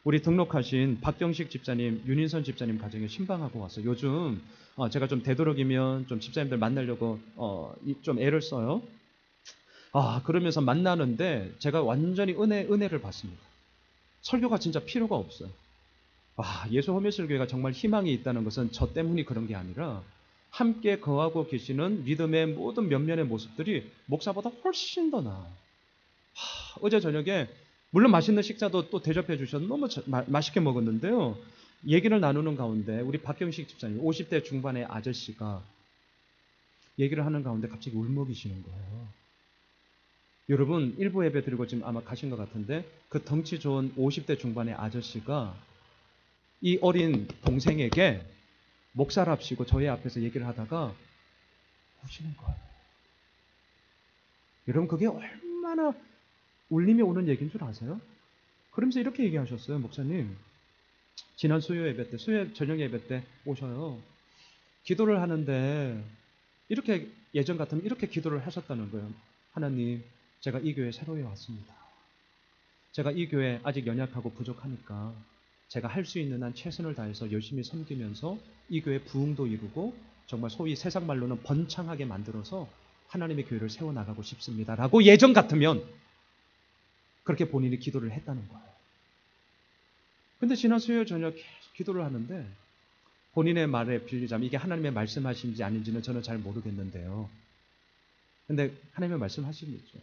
우리 등록하신 박경식 집사님, 윤인선 집사님 가정에 신방하고 왔어요. 요즘 제가 좀 되도록이면 좀 집사님들 만나려고 좀 애를 써요. 그러면서 만나는데 제가 완전히 은혜를 받습니다. 설교가 진짜 필요가 없어요. 예수 호미술교회가 정말 희망이 있다는 것은 저 때문이 그런 게 아니라 함께 거하고 계시는 믿음의 모든 면면의 모습들이 목사보다 훨씬 더 나아요. 어제 저녁에 물론 맛있는 식사도 또 대접해 주셔서 너무 맛있게 먹었는데요. 얘기를 나누는 가운데 우리 박경식 집사님 50대 중반의 아저씨가 얘기를 하는 가운데 갑자기 울먹이시는 거예요. 여러분 일부 예배 드리고 지금 아마 가신 것 같은데 그 덩치 좋은 50대 중반의 아저씨가 이 어린 동생에게 목사랍시고 저희 앞에서 얘기를 하다가 우시는 거예요. 여러분 그게 얼마나 울림이 오는 얘기인 줄 아세요? 그러면서 이렇게 얘기하셨어요. 목사님 지난 수요 예배 때 저녁 예배 때 오셔요. 기도를 하는데 이렇게 예전 같으면 이렇게 기도를 하셨다는 거예요. 하나님 제가 이 교회에 새로 왔습니다. 제가 이 교회 아직 연약하고 부족하니까 제가 할 수 있는 한 최선을 다해서 열심히 섬기면서 이 교회 부흥도 이루고 정말 소위 세상 말로는 번창하게 만들어서 하나님의 교회를 세워나가고 싶습니다. 라고 예전 같으면 그렇게 본인이 기도를 했다는 거예요. 근데 지난 수요일 저녁 계속 기도를 하는데 본인의 말에 빌리자면 이게 하나님의 말씀하신지 아닌지는 저는 잘 모르겠는데요. 근데 하나님의 말씀하시겠죠.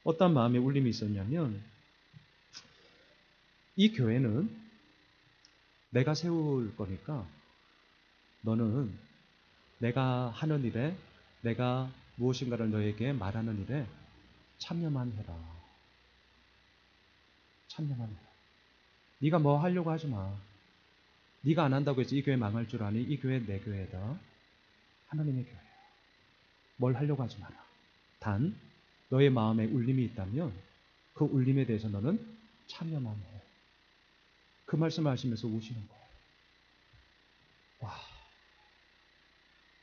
어떤 마음의 울림이 있었냐면 이 교회는 내가 세울 거니까 너는 내가 하는 일에 내가 무엇인가를 너에게 말하는 일에 참여만 해라. 참여만 해라. 네가 뭐 하려고 하지 마. 네가 안 한다고 해서 이 교회 망할 줄 아니? 이 교회 내 교회다. 하나님의 교회야. 뭘 하려고 하지 마라. 단 너의 마음에 울림이 있다면 그 울림에 대해서 너는 참여만 해. 그 말씀을 하시면서 우시는 거예요. 와.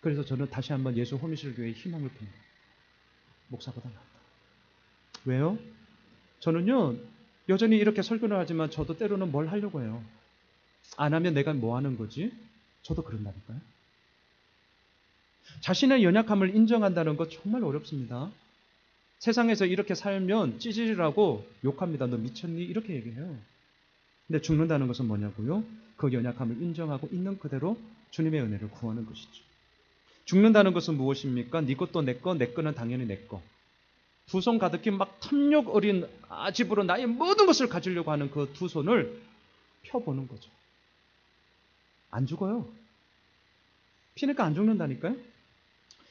그래서 저는 다시 한번 예수 호미실교회에 희망을 봅니다. 목사보다 낫다. 왜요? 저는요 여전히 이렇게 설교를 하지만 저도 때로는 뭘 하려고 해요. 안 하면 내가 뭐 하는 거지? 저도 그런다니까요. 자신의 연약함을 인정한다는 것 정말 어렵습니다. 세상에서 이렇게 살면 찌질이라고 욕합니다. 너 미쳤니? 이렇게 얘기해요. 근데 죽는다는 것은 뭐냐고요? 그 연약함을 인정하고 있는 그대로 주님의 은혜를 구하는 것이죠. 죽는다는 것은 무엇입니까? 네 것도 내 거, 내 거는 당연히 내 거. 두 손 가득히 막 탐욕 어린 아집으로 나의 모든 것을 가지려고 하는 그 두 손을 펴보는 거죠. 안 죽어요. 피니까 안 죽는다니까요.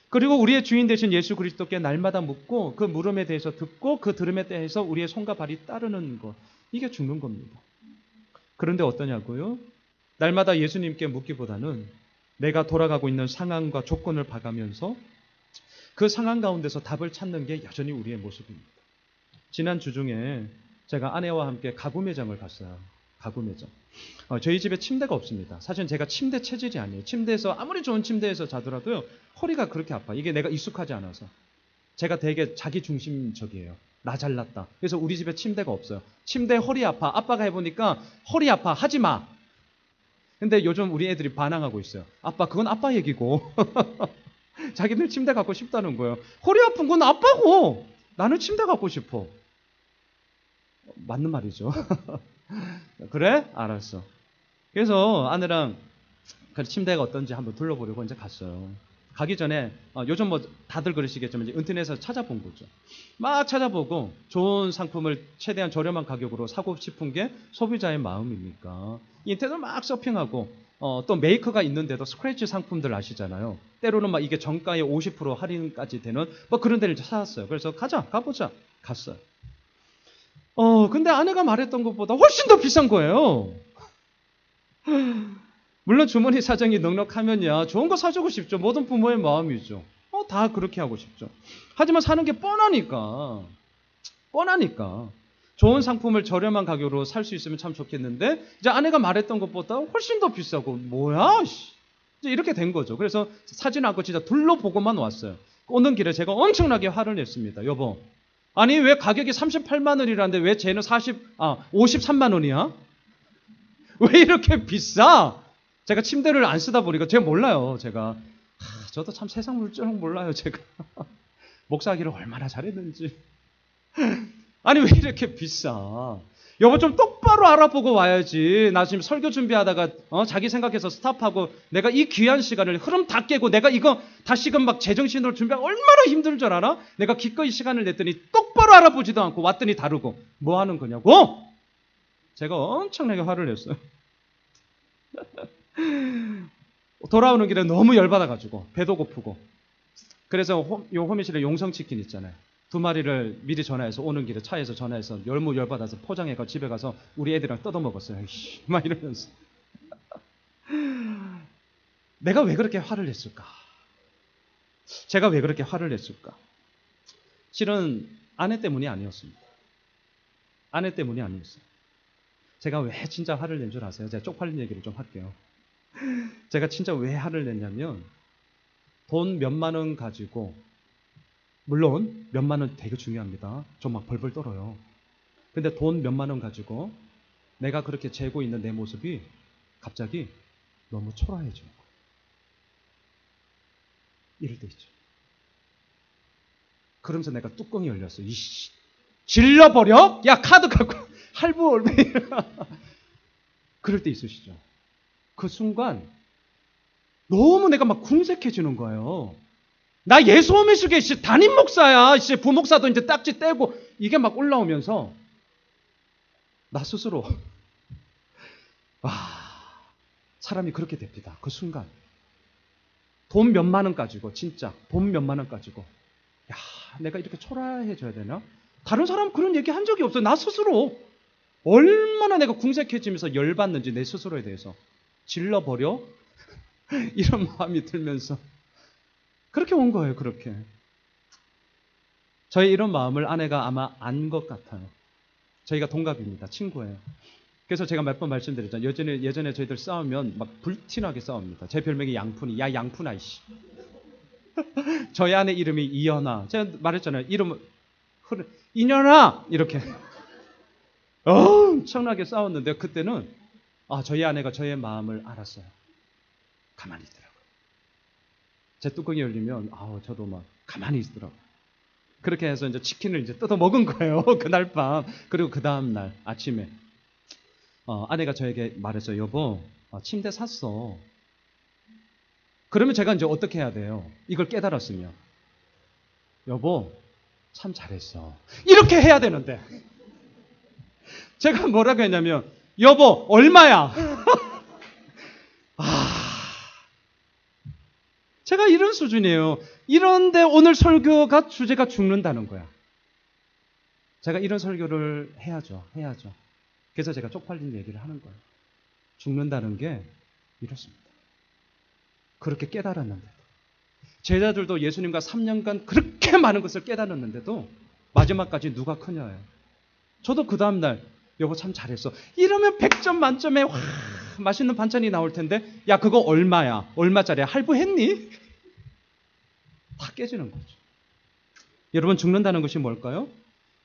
그리고 우리의 주인 되신 예수 그리스도께 날마다 묻고 그 물음에 대해서 듣고 그 들음에 대해서 우리의 손과 발이 따르는 것. 이게 죽는 겁니다. 그런데 어떠냐고요? 날마다 예수님께 묻기보다는 내가 돌아가고 있는 상황과 조건을 봐가면서 그 상황 가운데서 답을 찾는 게 여전히 우리의 모습입니다. 지난 주 중에 제가 아내와 함께 가구 매장을 갔어요. 가구 매장. 저희 집에 침대가 없습니다. 사실 제가 침대 체질이 아니에요. 침대에서 아무리 좋은 침대에서 자더라도요. 허리가 그렇게 아파. 이게 내가 익숙하지 않아서. 제가 되게 자기중심적이에요. 나 잘났다. 그래서 우리 집에 침대가 없어요. 침대에 허리 아파. 아빠가 해보니까 허리 아파. 하지 마. 근데 요즘 우리 애들이 반항하고 있어요. 아빠 그건 아빠 얘기고. 자기들 침대 갖고 싶다는 거예요. 허리 아픈 건 아빠고. 나는 침대 갖고 싶어. 맞는 말이죠. 그래? 알았어. 그래서 아내랑 침대가 어떤지 한번 둘러보려고 이제 갔어요. 가기 전에 요즘 뭐 다들 그러시겠지만 이제 인터넷에서 찾아본 거죠. 막 찾아보고 좋은 상품을 최대한 저렴한 가격으로 사고 싶은 게 소비자의 마음이니까 인터넷을 막 서핑하고 또 메이커가 있는데도 스크래치 상품들 아시잖아요. 때로는 막 이게 정가에 50% 할인까지 되는 뭐 그런 데를 찾았어요. 그래서 가보자. 갔어요. 근데 아내가 말했던 것보다 훨씬 더 비싼 거예요. 물론 주머니 사정이 넉넉하면야 좋은 거 사주고 싶죠. 모든 부모의 마음이죠. 다 그렇게 하고 싶죠. 하지만 사는 게 뻔하니까 좋은 상품을 저렴한 가격으로 살 수 있으면 참 좋겠는데 이제 아내가 말했던 것보다 훨씬 더 비싸고 뭐야? 이제 이렇게 된 거죠. 그래서 사진 않고 진짜 둘러보고만 왔어요. 오는 길에 제가 엄청나게 화를 냈습니다. 여보, 아니 왜 가격이 38만 원이라는데 왜 쟤는 53만 원이야? 왜 이렇게 비싸? 제가 침대를 안 쓰다 보니까 제가 몰라요. 저도 참 세상 물정 몰라요. 제가 목사하기를 얼마나 잘했는지. 아니 왜 이렇게 비싸? 여보 좀 똑바로 알아보고 와야지. 나 지금 설교 준비하다가 자기 생각해서 스탑하고 내가 이 귀한 시간을 흐름 다 깨고 내가 이거 다시금 막 제정신으로 준비하고 얼마나 힘들 줄 알아? 내가 기꺼이 시간을 냈더니 똑바로 알아보지도 않고 왔더니 다르고 뭐 하는 거냐고? 제가 엄청나게 화를 냈어요. 돌아오는 길에 너무 열받아가지고 배도 고프고 그래서 요 호미실에 용성치킨 있잖아요. 2마리를 미리 전화해서 오는 길에 차에서 전화해서 열받아서 포장해가 집에 가서 우리 애들이랑 뜯어먹었어요. 막 이러면서 내가 왜 그렇게 화를 냈을까? 제가 왜 그렇게 화를 냈을까? 실은 아내 때문이 아니었습니다. 아내 때문이 아니었어요. 제가 왜 진짜 화를 낸 줄 아세요? 제가 쪽팔린 얘기를 좀 할게요. 제가 진짜 왜 화를 냈냐면 돈 몇만 원 가지고 물론 몇만 원 되게 중요합니다. 저 막 벌벌 떨어요. 근데 돈 몇만 원 가지고 내가 그렇게 재고 있는 내 모습이 갑자기 너무 초라해지는 거예요. 이럴 때 있죠. 그러면서 내가 뚜껑이 열렸어. 이씨, 질러버려? 야 카드 갖고 할부 얼마? 그럴 때 있으시죠. 그 순간 너무 내가 막 궁색해지는 거예요. 나 예수오미숙의 담임 목사야. 부목사도 이제 딱지 떼고 이게 막 올라오면서 나 스스로 사람이 그렇게 됩니다. 그 순간 돈 몇만 원 가지고 진짜 돈 몇만 원 가지고 야 내가 이렇게 초라해져야 되나? 다른 사람 그런 얘기 한 적이 없어요. 나 스스로 얼마나 내가 궁색해지면서 열받는지 내 스스로에 대해서 질러버려? 이런 마음이 들면서 그렇게 온 거예요. 그렇게. 저의 이런 마음을 아내가 아마 안 것 같아요. 저희가 동갑입니다. 친구예요. 그래서 제가 몇 번 말씀드렸잖아요. 예전에 저희들 싸우면 막 불티나게 싸웁니다. 제 별명이 양푼이. 야 양푼아 이씨. 저희 아내 이름이 이연아. 제가 말했잖아요. 이름은 이년아 이렇게 엄청나게 싸웠는데 그때는 저희 아내가 저의 마음을 알았어요. 가만히 있더라고요. 제 뚜껑이 열리면 저도 막 가만히 있더라고요. 그렇게 해서 이제 치킨을 이제 뜯어 먹은 거예요. 그날 밤. 그리고 그 다음 날 아침에 아내가 저에게 말했어요. 여보, 침대 샀어. 그러면 제가 이제 어떻게 해야 돼요? 이걸 깨달았으면 여보, 참 잘했어. 이렇게 해야 되는데 제가 뭐라고 했냐면 여보, 얼마야? 제가 이런 수준이에요. 이런데 오늘 설교가 주제가 죽는다는 거야. 제가 이런 설교를 해야죠. 그래서 제가 쪽팔린 얘기를 하는 거예요. 죽는다는 게 이렇습니다. 그렇게 깨달았는데도 제자들도 예수님과 3년간 그렇게 많은 것을 깨달았는데도 마지막까지 누가 크냐예요. 저도 그 다음날 여보 참 잘했어. 이러면 100점 만점에 맛있는 반찬이 나올 텐데 야 그거 얼마야? 얼마짜리야? 할부했니? 다 깨지는 거죠. 여러분 죽는다는 것이 뭘까요?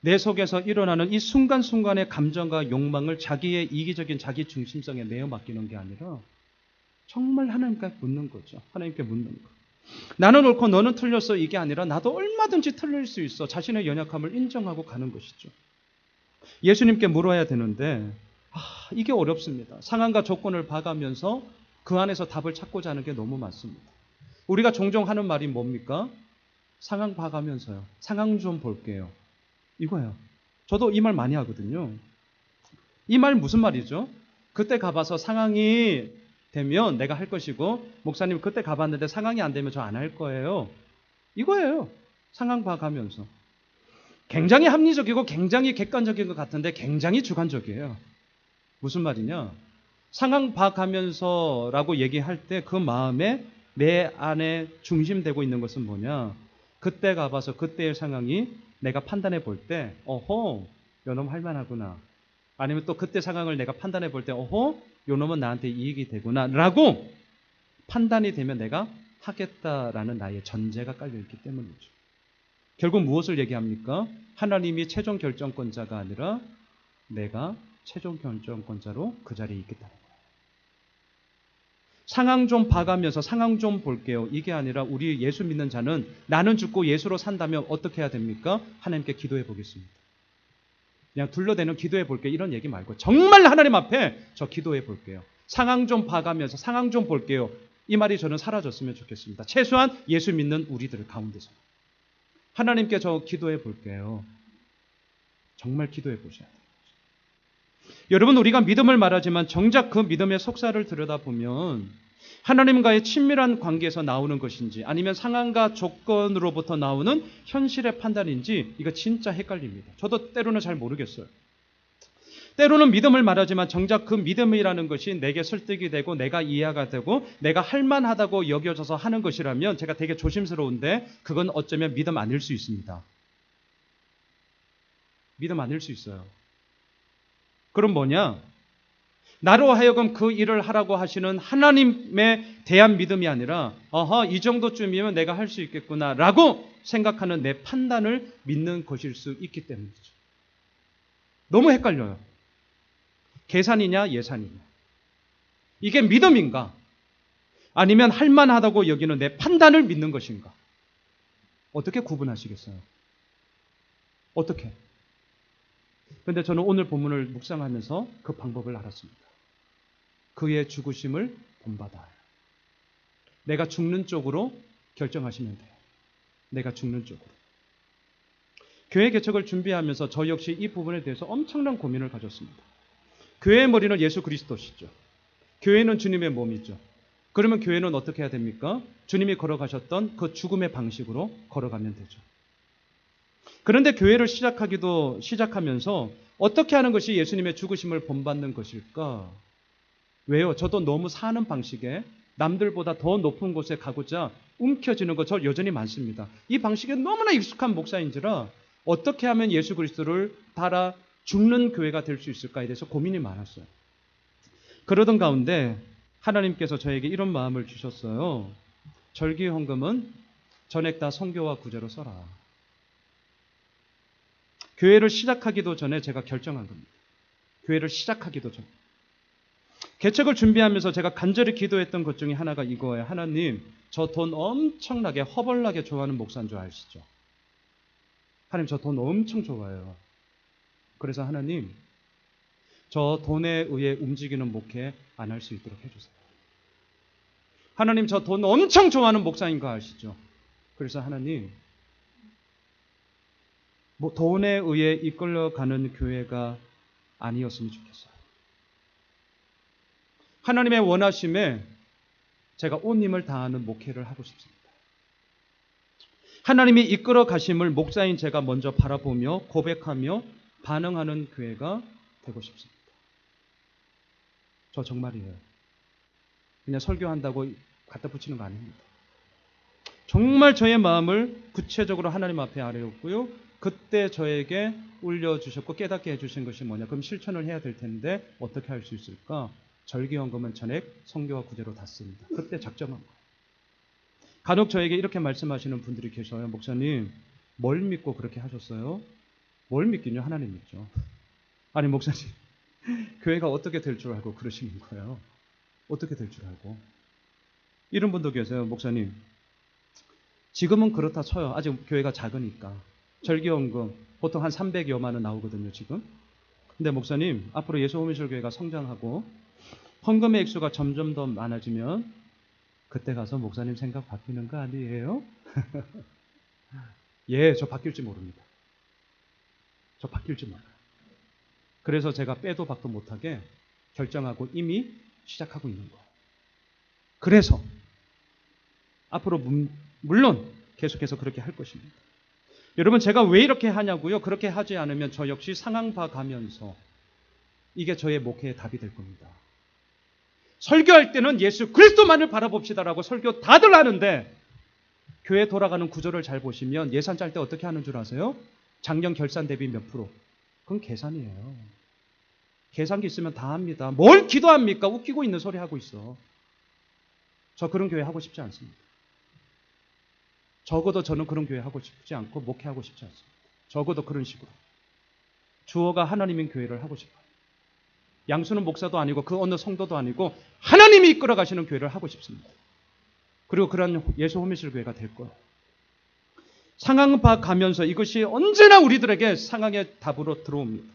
내 속에서 일어나는 이 순간순간의 감정과 욕망을 자기의 이기적인 자기 중심성에 내어 맡기는 게 아니라 정말 하나님께 묻는 거죠. 하나님께 묻는 거. 나는 옳고 너는 틀렸어 이게 아니라 나도 얼마든지 틀릴 수 있어. 자신의 연약함을 인정하고 가는 것이죠. 예수님께 물어야 되는데 이게 어렵습니다. 상황과 조건을 봐가면서 그 안에서 답을 찾고자 하는 게 너무 많습니다. 우리가 종종 하는 말이 뭡니까? 상황 봐가면서요. 상황 좀 볼게요. 이거예요. 저도 이 말 많이 하거든요. 이 말 무슨 말이죠? 그때 가봐서 상황이 되면 내가 할 것이고 목사님 그때 가봤는데 상황이 안 되면 저 안 할 거예요. 이거예요. 상황 봐가면서. 굉장히 합리적이고 굉장히 객관적인 것 같은데 굉장히 주관적이에요. 무슨 말이냐? 상황 봐가면서라고 얘기할 때 그 마음에 내 안에 중심되고 있는 것은 뭐냐? 그때 가봐서 그때의 상황이 내가 판단해 볼 때 어허 요놈 할만하구나. 아니면 또 그때 상황을 내가 판단해 볼 때 어허 요놈은 나한테 이익이 되구나 라고 판단이 되면 내가 하겠다라는 나의 전제가 깔려있기 때문이죠. 결국 무엇을 얘기합니까? 하나님이 최종 결정권자가 아니라 내가 최종 결정권자로 그 자리에 있겠다는 거예요. 상황 좀 봐가면서 상황 좀 볼게요. 이게 아니라 우리 예수 믿는 자는 나는 죽고 예수로 산다면 어떻게 해야 됩니까? 하나님께 기도해 보겠습니다. 그냥 둘러대는 기도해 볼게요. 이런 얘기 말고 정말 하나님 앞에 저 기도해 볼게요. 상황 좀 봐가면서 상황 좀 볼게요. 이 말이 저는 사라졌으면 좋겠습니다. 최소한 예수 믿는 우리들 가운데서. 하나님께 저 기도해 볼게요. 정말 기도해 보셔야 돼요. 여러분, 우리가 믿음을 말하지만 정작 그 믿음의 속살을 들여다보면 하나님과의 친밀한 관계에서 나오는 것인지 아니면 상황과 조건으로부터 나오는 현실의 판단인지 이거 진짜 헷갈립니다. 저도 때로는 잘 모르겠어요. 때로는 믿음을 말하지만 정작 그 믿음이라는 것이 내게 설득이 되고 내가 이해가 되고 내가 할만하다고 여겨져서 하는 것이라면 제가 되게 조심스러운데 그건 어쩌면 믿음 아닐 수 있습니다. 믿음 아닐 수 있어요. 그럼 뭐냐? 나로 하여금 그 일을 하라고 하시는 하나님에 대한 믿음이 아니라 이 정도쯤이면 내가 할 수 있겠구나 라고 생각하는 내 판단을 믿는 것일 수 있기 때문이죠. 너무 헷갈려요. 계산이냐 예산이냐. 이게 믿음인가? 아니면 할만하다고 여기는 내 판단을 믿는 것인가? 어떻게 구분하시겠어요? 어떻게? 그런데 저는 오늘 본문을 묵상하면서 그 방법을 알았습니다. 그의 죽으심을 본받아요. 내가 죽는 쪽으로 결정하시면 돼요. 내가 죽는 쪽으로. 교회 개척을 준비하면서 저 역시 이 부분에 대해서 엄청난 고민을 가졌습니다. 교회의 머리는 예수 그리스도시죠. 교회는 주님의 몸이죠. 그러면 교회는 어떻게 해야 됩니까? 주님이 걸어가셨던 그 죽음의 방식으로 걸어가면 되죠. 그런데 교회를 시작하면서 어떻게 하는 것이 예수님의 죽으심을 본받는 것일까? 왜요? 저도 너무 사는 방식에 남들보다 더 높은 곳에 가고자 움켜쥐는 것 저 여전히 많습니다. 이 방식에 너무나 익숙한 목사인지라 어떻게 하면 예수 그리스도를 따라 죽는 교회가 될 수 있을까에 대해서 고민이 많았어요. 그러던 가운데 하나님께서 저에게 이런 마음을 주셨어요. 절기헌금은 전액 다 선교와 구제로 써라. 교회를 시작하기도 전에 제가 결정한 겁니다. 교회를 시작하기도 전. 개척을 준비하면서 제가 간절히 기도했던 것 중에 하나가 이거예요. 하나님, 저 돈 엄청나게 허벌나게 좋아하는 목사인 줄 아시죠? 하나님, 저 돈 엄청 좋아해요. 그래서 하나님, 저 돈에 의해 움직이는 목회 안 할 수 있도록 해주세요. 하나님, 저 돈 엄청 좋아하는 목사인 거 아시죠? 그래서 하나님, 돈에 의해 이끌려가는 교회가 아니었으면 좋겠어요. 하나님의 원하심에 제가 온 힘을 다하는 목회를 하고 싶습니다. 하나님이 이끌어 가심을 목사인 제가 먼저 바라보며 고백하며 반응하는 교회가 되고 싶습니다. 저 정말이에요. 그냥 설교한다고 갖다 붙이는 거 아닙니다. 정말 저의 마음을 구체적으로 하나님 앞에 아뢰었고요. 그때 저에게 울려주셨고 깨닫게 해주신 것이 뭐냐. 그럼 실천을 해야 될 텐데 어떻게 할 수 있을까? 절기헌금은 전액 선교와 구제로 다 씁니다. 그때 작정한 거예요. 간혹 저에게 이렇게 말씀하시는 분들이 계셔요. 목사님, 뭘 믿고 그렇게 하셨어요? 뭘 믿긴요? 하나님 믿죠. 아니 목사님, 교회가 어떻게 될 줄 알고 그러시는 거예요? 어떻게 될 줄 알고? 이런 분도 계세요. 목사님, 지금은 그렇다 쳐요. 아직 교회가 작으니까. 절기헌금 보통 한 300여만 원 나오거든요, 지금. 근데 목사님, 앞으로 예수호미술교회가 성장하고 헌금의 액수가 점점 더 많아지면 그때 가서 목사님 생각 바뀌는 거 아니에요? 예, 저 바뀔지 모릅니다. 저 바뀔지 몰라요. 그래서 제가 빼도 박도 못하게 결정하고 이미 시작하고 있는 거예요. 그래서 앞으로 물론 계속해서 그렇게 할 것입니다. 여러분, 제가 왜 이렇게 하냐고요? 그렇게 하지 않으면 저 역시 상황 봐가면서 이게 저의 목회의 답이 될 겁니다. 설교할 때는 예수 그리스도만을 바라봅시다라고 설교 다들 하는데 교회 돌아가는 구조를 잘 보시면 예산 짤 때 어떻게 하는 줄 아세요? 작년 결산 대비 몇 프로? 그건 계산이에요. 계산기 있으면 다 합니다. 뭘 기도합니까? 웃기고 있는 소리 하고 있어. 저 그런 교회 하고 싶지 않습니다. 적어도 저는 그런 교회 하고 싶지 않고 목회하고 싶지 않습니다. 적어도 그런 식으로. 주어가 하나님인 교회를 하고 싶어요. 양수는 목사도 아니고 그 어느 성도도 아니고 하나님이 이끌어 가시는 교회를 하고 싶습니다. 그리고 그런 예수 호미실 교회가 될 거예요. 상황 봐가면서 이것이 언제나 우리들에게 상황의 답으로 들어옵니다.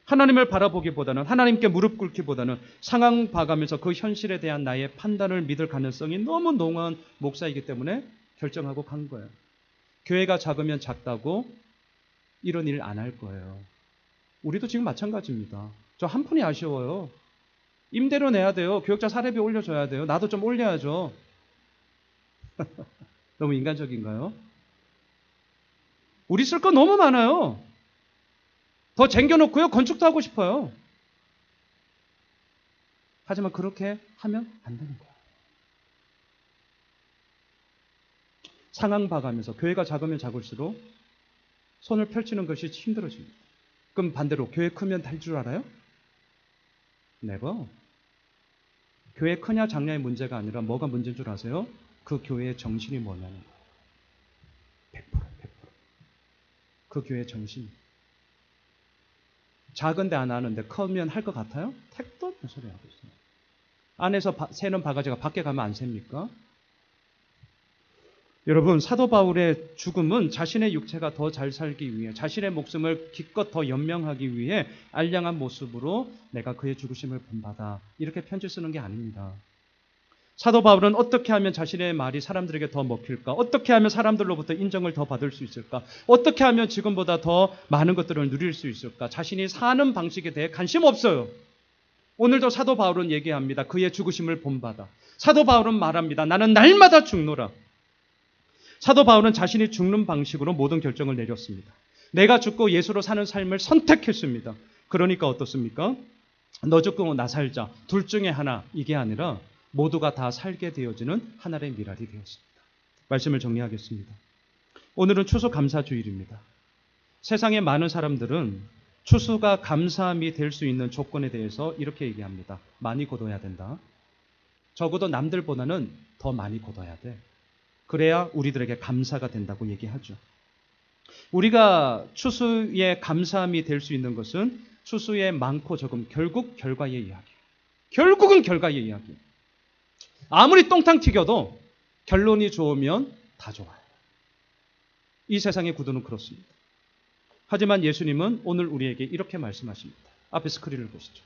하나님을 바라보기보다는, 하나님께 무릎 꿇기보다는 상황 봐가면서 그 현실에 대한 나의 판단을 믿을 가능성이 너무 농후한 목사이기 때문에 결정하고 간 거예요. 교회가 작으면 작다고 이런 일 안 할 거예요. 우리도 지금 마찬가지입니다. 저 한 푼이 아쉬워요. 임대료 내야 돼요. 교역자 사례비 올려줘야 돼요. 나도 좀 올려야죠. 너무 인간적인가요? 우리 쓸 거 너무 많아요. 더 쟁겨놓고요. 건축도 하고 싶어요. 하지만 그렇게 하면 안 되는 거예요. 상황 봐가면서 교회가 작으면 작을수록 손을 펼치는 것이 힘들어집니다. 그럼 반대로 교회 크면 될 줄 알아요? 네버. 교회 크냐 작냐의 문제가 아니라 뭐가 문제인 줄 아세요? 그 교회의 정신이 뭐냐는 거예요. 100%. 그 교회의 정신. 작은데 안 하는데 크면 할 것 같아요? 택도 없는 소리 하고 있어요. 안에서 새는 바가지가 밖에 가면 안 셉니까? 여러분, 사도 바울의 죽음은 자신의 육체가 더 잘 살기 위해, 자신의 목숨을 기껏 더 연명하기 위해 알량한 모습으로 내가 그의 죽으심을 본받아, 이렇게 편지 쓰는 게 아닙니다. 사도 바울은 어떻게 하면 자신의 말이 사람들에게 더 먹힐까? 어떻게 하면 사람들로부터 인정을 더 받을 수 있을까? 어떻게 하면 지금보다 더 많은 것들을 누릴 수 있을까? 자신이 사는 방식에 대해 관심 없어요. 오늘도 사도 바울은 얘기합니다. 그의 죽으심을 본받아. 사도 바울은 말합니다. 나는 날마다 죽노라. 사도 바울은 자신이 죽는 방식으로 모든 결정을 내렸습니다. 내가 죽고 예수로 사는 삶을 선택했습니다. 그러니까 어떻습니까? 너 죽고 나 살자. 둘 중에 하나, 이게 아니라 모두가 다 살게 되어지는 하나의 미랄이 되었습니다. 말씀을 정리하겠습니다. 오늘은 추수감사주일입니다. 세상의 많은 사람들은 추수가 감사함이 될 수 있는 조건에 대해서 이렇게 얘기합니다. 많이 거둬야 된다. 적어도 남들보다는 더 많이 거둬야 돼. 그래야 우리들에게 감사가 된다고 얘기하죠. 우리가 추수의 감사함이 될 수 있는 것은 추수의 많고 적음, 결국 결과의 이야기. 결국은 결과의 이야기. 아무리 똥탕 튀겨도 결론이 좋으면 다 좋아요. 이 세상의 구도는 그렇습니다. 하지만 예수님은 오늘 우리에게 이렇게 말씀하십니다. 앞에 스크린을 보시죠.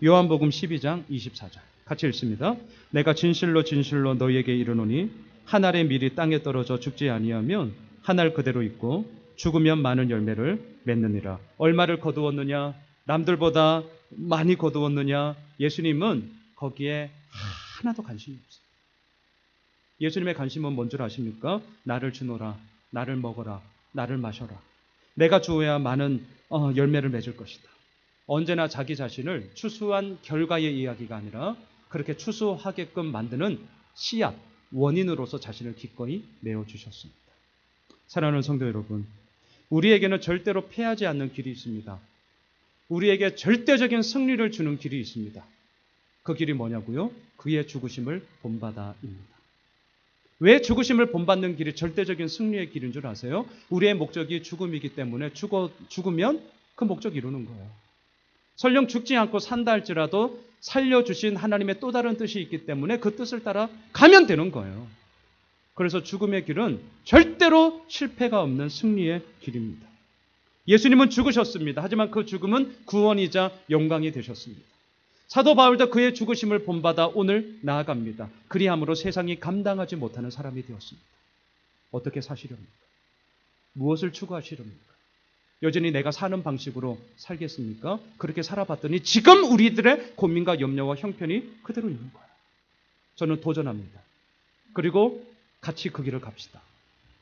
요한복음 12장 24절 같이 읽습니다. 내가 진실로 진실로 너희에게 이르노니 한 알의 밀이 땅에 떨어져 죽지 아니하면 한 알 그대로 있고 죽으면 많은 열매를 맺느니라. 얼마를 거두었느냐? 남들보다 많이 거두었느냐? 예수님은 거기에 하나도 관심이 없어요. 예수님의 관심은 뭔 줄 아십니까? 나를 주노라, 나를 먹어라, 나를 마셔라. 내가 주어야 많은 열매를 맺을 것이다. 언제나 자기 자신을 추수한 결과의 이야기가 아니라 그렇게 추수하게끔 만드는 씨앗, 원인으로서 자신을 기꺼이 내어주셨습니다. 사랑하는 성도 여러분, 우리에게는 절대로 패하지 않는 길이 있습니다. 우리에게 절대적인 승리를 주는 길이 있습니다. 그 길이 뭐냐고요? 그의 죽으심을 본받아입니다. 왜 죽으심을 본받는 길이 절대적인 승리의 길인 줄 아세요? 우리의 목적이 죽음이기 때문에 죽으면 그 목적 이루는 거예요. 설령 죽지 않고 산다 할지라도 살려주신 하나님의 또 다른 뜻이 있기 때문에 그 뜻을 따라 가면 되는 거예요. 그래서 죽음의 길은 절대로 실패가 없는 승리의 길입니다. 예수님은 죽으셨습니다. 하지만 그 죽음은 구원이자 영광이 되셨습니다. 사도 바울도 그의 죽으심을 본받아 오늘 나아갑니다. 그리함으로 세상이 감당하지 못하는 사람이 되었습니다. 어떻게 사시렵니까? 무엇을 추구하시렵니까? 여전히 내가 사는 방식으로 살겠습니까? 그렇게 살아봤더니 지금 우리들의 고민과 염려와 형편이 그대로 있는 거예요. 저는 도전합니다. 그리고 같이 그 길을 갑시다.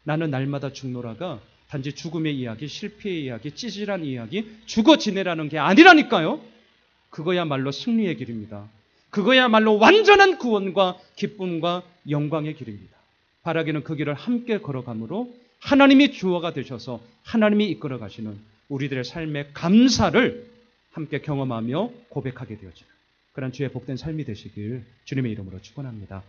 나는 날마다 죽노라가 단지 죽음의 이야기, 실패의 이야기, 찌질한 이야기, 죽어 지내라는 게 아니라니까요. 그거야말로 승리의 길입니다. 그거야말로 완전한 구원과 기쁨과 영광의 길입니다. 바라기는 그 길을 함께 걸어가므로 하나님이 주어가 되셔서 하나님이 이끌어 가시는 우리들의 삶의 감사를 함께 경험하며 고백하게 되어지는 그런 주의 복된 삶이 되시길 주님의 이름으로 축원합니다.